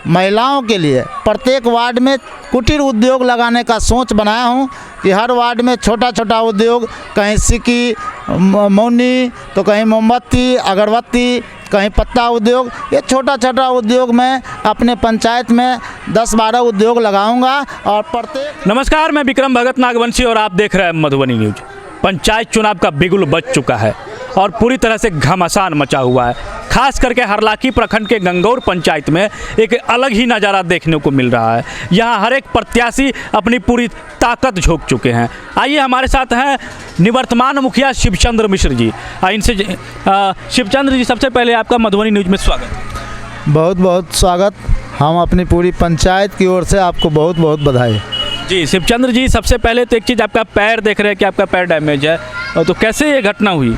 महिलाओं के लिए प्रत्येक वार्ड में कुटीर उद्योग लगाने का सोच बनाया हूँ कि हर वार्ड में छोटा छोटा उद्योग, कहीं सिक्की मौनी तो कहीं मोमबत्ती अगरबत्ती, कहीं पत्ता उद्योग, ये छोटा छोटा उद्योग मैं अपने पंचायत में 10-12 उद्योग लगाऊंगा। और प्रत्येक नमस्कार, मैं विक्रम भगत नागवंशी और आप देख रहे हैं मधुबनी न्यूज। पंचायत चुनाव का बिगुल बज चुका है और पूरी तरह से घमासान मचा हुआ है। खास करके हरलाखी प्रखंड के गंगौर पंचायत में एक अलग ही नज़ारा देखने को मिल रहा है। यहाँ हर एक प्रत्याशी अपनी पूरी ताकत झोंक चुके हैं। आइए हमारे साथ हैं निवर्तमान मुखिया शिवचंद्र मिश्र जी। इनसे शिवचंद्र जी, सबसे पहले आपका मधुबनी न्यूज में स्वागत। बहुत बहुत स्वागत। हम अपनी पूरी पंचायत की ओर से आपको बहुत बहुत बधाई। जी शिवचंद्र जी, सबसे पहले तो एक चीज़, आपका पैर देख रहे हैं कि आपका पैर डैमेज है, तो कैसे ये घटना हुई?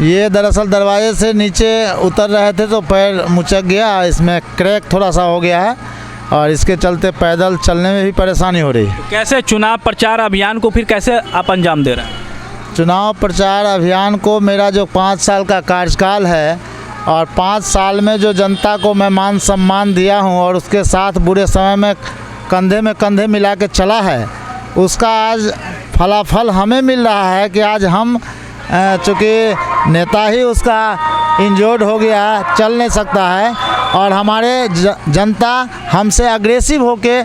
ये दरअसल दरवाजे से नीचे उतर रहे थे तो पैर मुचक गया, इसमें क्रैक थोड़ा सा हो गया है और इसके चलते पैदल चलने में भी परेशानी हो रही है। तो कैसे चुनाव प्रचार अभियान को फिर कैसे आप अंजाम दे रहे हैं? चुनाव प्रचार अभियान को मेरा जो 5 साल का कार्यकाल है और 5 साल में जो जनता को मैं मान सम्मान दिया हूँ और उसके साथ बुरे समय में कंधे मिला के चला है, उसका आज फलाफल हमें मिल रहा है कि आज हम चूँकि नेता ही उसका इंजर्ड हो गया, चल नहीं सकता है और हमारे जनता हमसे अग्रेसिव होके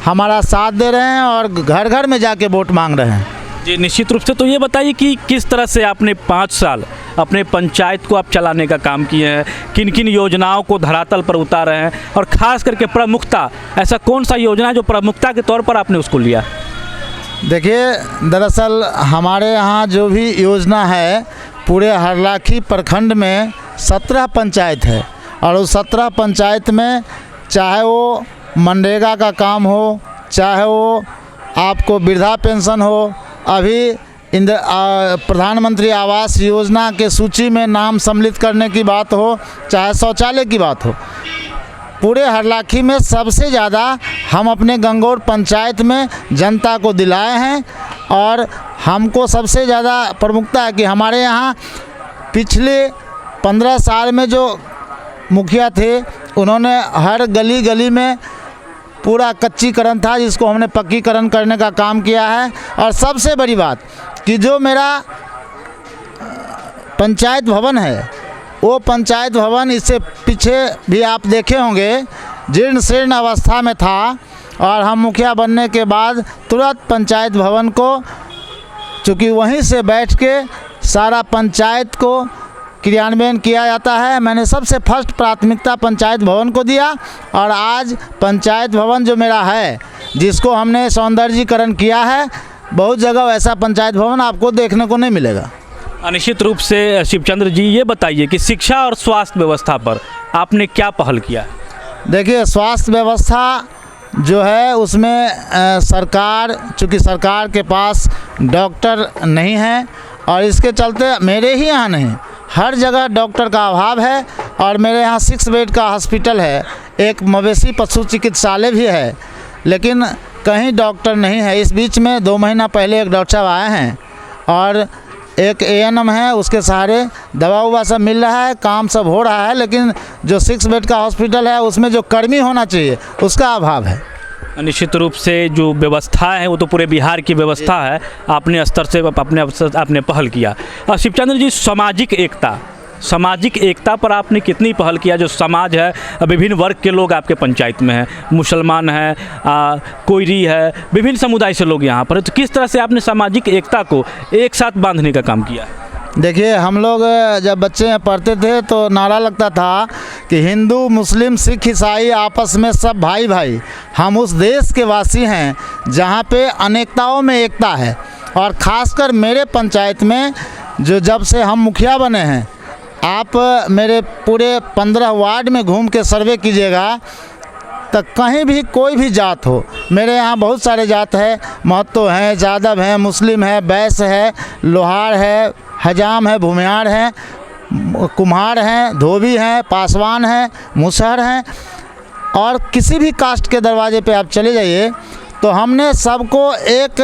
हमारा साथ दे रहे हैं और घर घर में जाके वोट मांग रहे हैं। जी निश्चित रूप से। तो ये बताइए कि किस तरह से आपने 5 साल अपने पंचायत को आप चलाने का काम किए हैं, किन किन योजनाओं को धरातल पर उतारे हैं और ख़ास करके प्रमुखता, ऐसा कौन सा योजना जो प्रमुखता के तौर पर आपने उसको लिया? देखिए, दरअसल हमारे यहाँ जो भी योजना है, पूरे हरलाखी प्रखंड में 17 पंचायत है और उस 17 पंचायत में चाहे वो मनरेगा का काम हो, चाहे वो आपको वृद्धा पेंशन हो, अभी प्रधानमंत्री आवास योजना के सूची में नाम सम्मिलित करने की बात हो, चाहे शौचालय की बात हो, पूरे हरलाखी में सबसे ज़्यादा हम अपने गंगौर पंचायत में जनता को दिलाए हैं। और हमको सबसे ज़्यादा प्रमुखता है कि हमारे यहाँ पिछले 15 साल में जो मुखिया थे, उन्होंने हर गली गली में पूरा कच्चीकरण था जिसको हमने पक्कीकरण करने का काम किया है। और सबसे बड़ी बात कि जो मेरा पंचायत भवन है, वो पंचायत भवन इससे पीछे भी आप देखे होंगे जीर्ण शीर्ण अवस्था में था और हम मुखिया बनने के बाद तुरंत पंचायत भवन को, चूँकि वहीं से बैठ के सारा पंचायत को क्रियान्वयन किया जाता है, मैंने सबसे फर्स्ट प्राथमिकता पंचायत भवन को दिया। और आज पंचायत भवन जो मेरा है, जिसको हमने सौंदर्यीकरण किया है, बहुत जगह ऐसा पंचायत भवन आपको देखने को नहीं मिलेगा। निश्चित रूप से शिवचंद्र जी, ये बताइए कि शिक्षा और स्वास्थ्य व्यवस्था पर आपने क्या पहल किया? देखिए, स्वास्थ्य व्यवस्था जो है उसमें सरकार, चूँकि सरकार के पास डॉक्टर नहीं है और इसके चलते मेरे ही यहाँ नहीं, हर जगह डॉक्टर का अभाव है। और मेरे यहाँ 6 बेड का हॉस्पिटल है, एक मवेशी पशु चिकित्सालय भी है, लेकिन कहीं डॉक्टर नहीं है। इस बीच में 2 महीना पहले एक डॉक्टर साहब आए हैं और एक ANM है, उसके सहारे दवा उवा सब मिल रहा है, काम सब हो रहा है, लेकिन जो 6 बेड का हॉस्पिटल है उसमें जो कर्मी होना चाहिए उसका अभाव है। निश्चित रूप से जो व्यवस्था है वो तो पूरे बिहार की व्यवस्था है, अपने स्तर से आपने पहल किया। और शिवचंद्र जी, सामाजिक एकता पर आपने कितनी पहल किया? जो समाज है, विभिन्न वर्ग के लोग आपके पंचायत में हैं, मुसलमान हैं, कोयरी है, विभिन्न समुदाय से लोग यहाँ पर, तो किस तरह से आपने सामाजिक एकता को एक साथ बांधने का काम किया? देखिए, हम लोग जब बच्चे पढ़ते थे तो नारा लगता था कि हिंदू मुस्लिम सिख ईसाई आपस में सब भाई भाई, हम उस देश के वासी हैं जहाँ पे अनेकताओं में एकता है। और ख़ासकर मेरे पंचायत में जो जब से हम मुखिया बने हैं, आप मेरे पूरे 15 वार्ड में घूम के सर्वे कीजिएगा, तो कहीं भी कोई भी जात हो, मेरे यहाँ बहुत सारे जात है, महतो हैं, यादव हैं, मुस्लिम है, बैस है, लोहार है, हजाम है, भूमियार हैं, कुम्हार हैं, धोबी हैं, पासवान हैं, मुसहर हैं, और किसी भी कास्ट के दरवाजे पे आप चले जाइए तो हमने सबको एक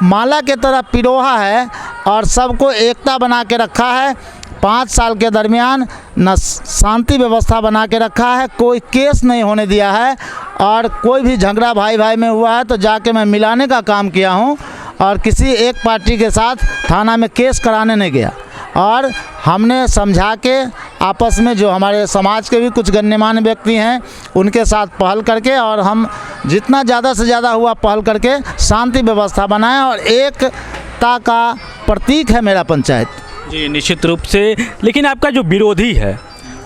माला के तरह पिरोहा है और सबको एकता बना के रखा है। 5 साल के दरमियान न शांति व्यवस्था बना के रखा है, कोई केस नहीं होने दिया है, और कोई भी झगड़ा भाई भाई में हुआ है तो जाके मैं मिलाने का काम किया हूँ, और किसी एक पार्टी के साथ थाना में केस कराने नहीं गया। और हमने समझा के आपस में जो हमारे समाज के भी कुछ गण्यमान्य व्यक्ति हैं उनके साथ पहल करके, और हम जितना ज़्यादा से ज़्यादा हुआ पहल करके शांति व्यवस्था बनाएं, और एकता का प्रतीक है मेरा पंचायत। जी निश्चित रूप से, लेकिन आपका जो विरोधी है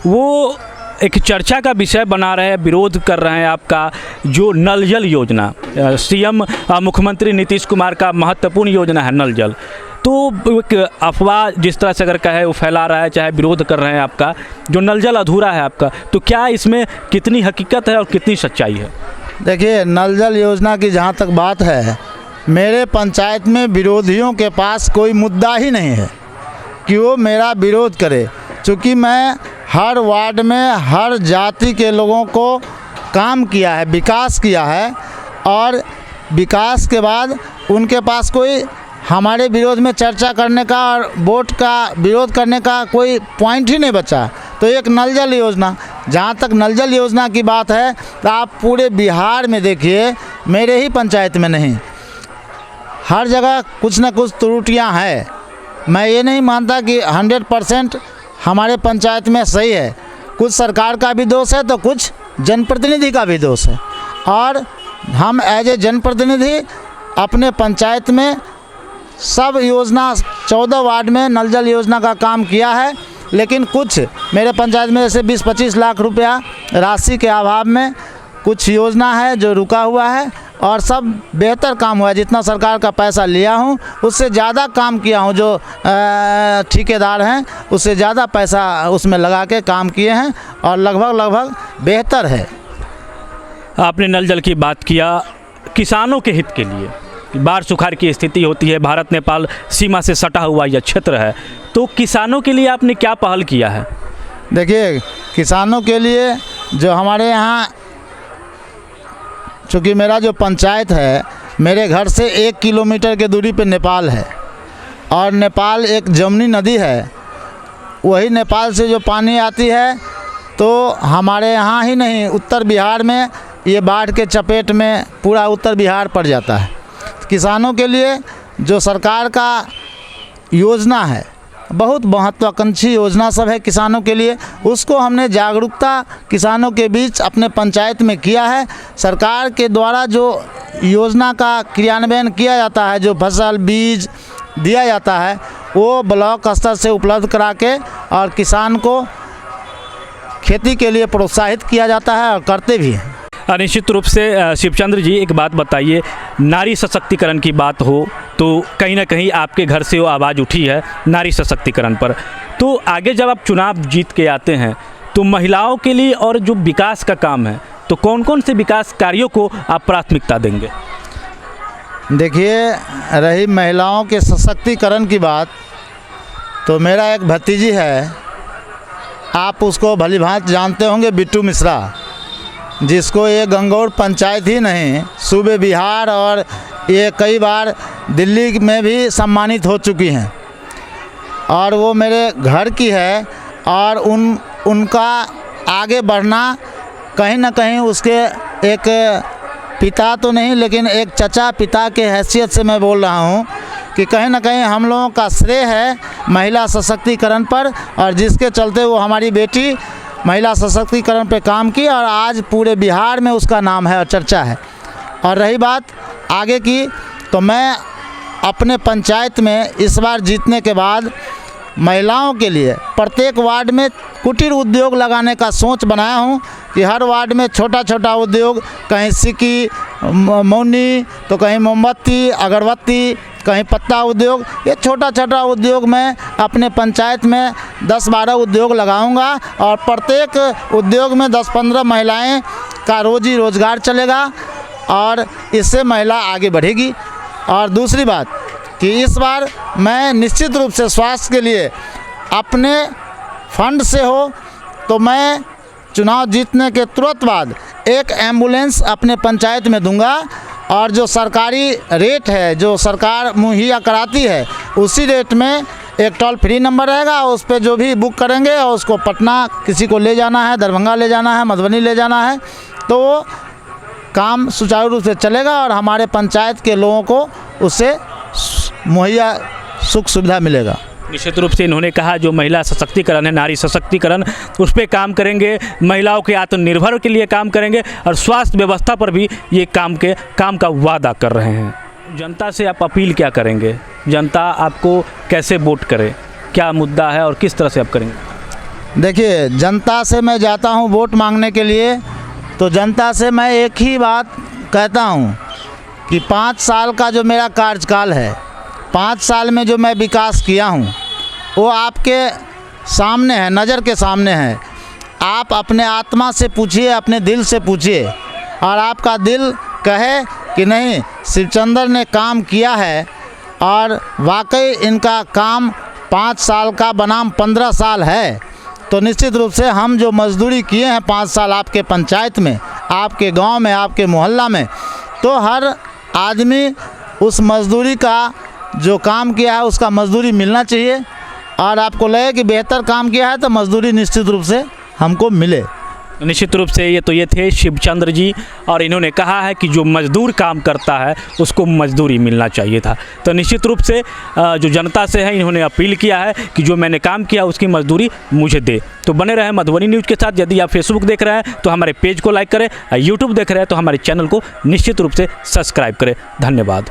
वो एक चर्चा का विषय बना रहे हैं, विरोध कर रहे हैं आपका जो नल जल योजना, सीएम मुख्यमंत्री नीतीश कुमार का महत्वपूर्ण योजना है नल जल। तो एक अफवाह जिस तरह से अगर कहे वो फैला रहा है, चाहे विरोध कर रहे हैं आपका, जो नल जल अधूरा है आपका, तो क्या इसमें कितनी हकीकत है और कितनी सच्चाई है? देखिए, नल जल योजना की जहाँ तक बात है, मेरे पंचायत में विरोधियों के पास कोई मुद्दा ही नहीं है कि वो मेरा विरोध करे, क्योंकि मैं हर वार्ड में हर जाति के लोगों को काम किया है, विकास किया है, और विकास के बाद उनके पास कोई हमारे विरोध में चर्चा करने का और वोट का विरोध करने का कोई पॉइंट ही नहीं बचा। तो एक नल जल योजना, जहाँ तक नल जल योजना की बात है तो आप पूरे बिहार में देखिए, मेरे ही पंचायत में नहीं, हर जगह कुछ न कुछ त्रुटियाँ हैं। मैं ये नहीं मानता कि 100% हमारे पंचायत में सही है, कुछ सरकार का भी दोष है तो कुछ जनप्रतिनिधि का भी दोष है, और हम एज ए जनप्रतिनिधि अपने पंचायत में सब योजना 14 वार्ड में नल जल योजना का काम किया है, लेकिन कुछ मेरे पंचायत में जैसे 20-25 लाख रुपया राशि के अभाव में कुछ योजना है जो रुका हुआ है, और सब बेहतर काम हुआ है। जितना सरकार का पैसा लिया हूँ उससे ज़्यादा काम किया हूँ, जो ठेकेदार हैं उससे ज़्यादा पैसा उसमें लगा के काम किए हैं, और लगभग बेहतर है। आपने नल जल की बात किया, किसानों के हित के लिए बाढ़ सुखाड़ की स्थिति होती है, भारत नेपाल सीमा से सटा हुआ यह क्षेत्र है, तो किसानों के लिए आपने क्या पहल किया है? देखिए, किसानों के लिए जो हमारे यहाँ, चूँकि मेरा जो पंचायत है, मेरे घर से 1 किलोमीटर के दूरी पे नेपाल है, और नेपाल एक जमुनी नदी है, वही नेपाल से जो पानी आती है तो हमारे यहाँ ही नहीं, उत्तर बिहार में ये बाढ़ के चपेट में पूरा उत्तर बिहार पड़ जाता है। किसानों के लिए जो सरकार का योजना है, बहुत महत्वाकांक्षी योजना सब है किसानों के लिए, उसको हमने जागरूकता किसानों के बीच अपने पंचायत में किया है। सरकार के द्वारा जो योजना का क्रियान्वयन किया जाता है, जो फसल बीज दिया जाता है, वो ब्लॉक स्तर से उपलब्ध करा के और किसान को खेती के लिए प्रोत्साहित किया जाता है, और करते भी हैं। निश्चित रूप से शिवचंद्र जी, एक बात बताइए, नारी सशक्तिकरण की बात हो तो कहीं ना कहीं आपके घर से वो आवाज़ उठी है नारी सशक्तिकरण पर, तो आगे जब आप चुनाव जीत के आते हैं तो महिलाओं के लिए और जो विकास का काम है, तो कौन कौन से विकास कार्यों को आप प्राथमिकता देंगे? देखिए, रही महिलाओं के सशक्तिकरण की बात, तो मेरा एक भतीजी है, आप उसको भलीभांति जानते होंगे, बिट्टू मिश्रा, जिसको ये गंगौर पंचायत ही नहीं, सूबे बिहार और ये कई बार दिल्ली में भी सम्मानित हो चुकी हैं, और वो मेरे घर की है, और उनका आगे बढ़ना कहीं ना कहीं उसके एक पिता तो नहीं, लेकिन एक चचा पिता के हैसियत से मैं बोल रहा हूँ कि कहीं ना कहीं हम लोगों का श्रेय है महिला सशक्तिकरण पर, और जिसके चलते वो हमारी बेटी महिला सशक्तिकरण पे काम की, और आज पूरे बिहार में उसका नाम है और चर्चा है। और रही बात आगे की, तो मैं अपने पंचायत में इस बार जीतने के बाद महिलाओं के लिए प्रत्येक वार्ड में कुटीर उद्योग लगाने का सोच बनाया हूँ कि हर वार्ड में छोटा छोटा उद्योग, कहीं सिक्की मौनी, तो कहीं मोमबत्ती अगरबत्ती, कहीं पत्ता उद्योग, ये छोटा छोटा उद्योग मैं अपने पंचायत में 10-12 उद्योग लगाऊंगा, और प्रत्येक उद्योग में 10-15 महिलाएं का रोजी रोजगार चलेगा, और इससे महिला आगे बढ़ेगी। और दूसरी बात कि इस बार मैं निश्चित रूप से स्वास्थ्य के लिए अपने फंड से हो तो मैं चुनाव जीतने के तुरंत बाद एक एम्बुलेंस अपने पंचायत में दूंगा, और जो सरकारी रेट है, जो सरकार मुहैया कराती है, उसी रेट में एक टोल फ्री नंबर रहेगा, उस पर जो भी बुक करेंगे और उसको पटना किसी को ले जाना है, दरभंगा ले जाना है, मधुबनी ले जाना है, तो वो काम सुचारू रूप से चलेगा और हमारे पंचायत के लोगों को उससे मुहैया सुख सुविधा मिलेगा। निश्चित रूप से इन्होंने कहा जो महिला सशक्तिकरण है, नारी सशक्तिकरण, उस पर काम करेंगे, महिलाओं के आत्मनिर्भर के लिए काम करेंगे और स्वास्थ्य व्यवस्था पर भी ये काम का वादा कर रहे हैं। जनता से आप अपील क्या करेंगे? जनता आपको कैसे वोट करे, क्या मुद्दा है और किस तरह से आप करेंगे? देखिए, जनता से मैं जाता हूँ वोट मांगने के लिए, तो जनता से मैं एक ही बात कहता हूँ कि 5 साल का जो मेरा कार्यकाल है, 5 साल में जो मैं विकास किया हूँ वो आपके सामने है, नज़र के सामने है। आप अपने आत्मा से पूछिए, अपने दिल से पूछिए, और आपका दिल कहे कि नहीं शिवचंद्र ने काम किया है और वाकई इनका काम 5 साल का बनाम 15 साल है, तो निश्चित रूप से हम जो मजदूरी किए हैं 5 साल आपके पंचायत में, आपके गांव में, आपके मोहल्ला में, तो हर आदमी उस मजदूरी का जो काम किया है उसका मजदूरी मिलना चाहिए। और आपको लगे कि बेहतर काम किया है तो मजदूरी निश्चित रूप से हमको मिले। निश्चित रूप से ये थे शिवचंद्र जी, और इन्होंने कहा है कि जो मजदूर काम करता है उसको मजदूरी मिलना चाहिए था। तो निश्चित रूप से जो जनता से है इन्होंने अपील किया है कि जो मैंने काम किया उसकी मजदूरी मुझे दे। तो बने रहे मधुबनी न्यूज़ के साथ। यदि आप फेसबुक देख रहे हैं तो हमारे पेज को लाइक करें, यूट्यूब देख रहे हैं तो हमारे चैनल को निश्चित रूप से सब्सक्राइब करें। धन्यवाद।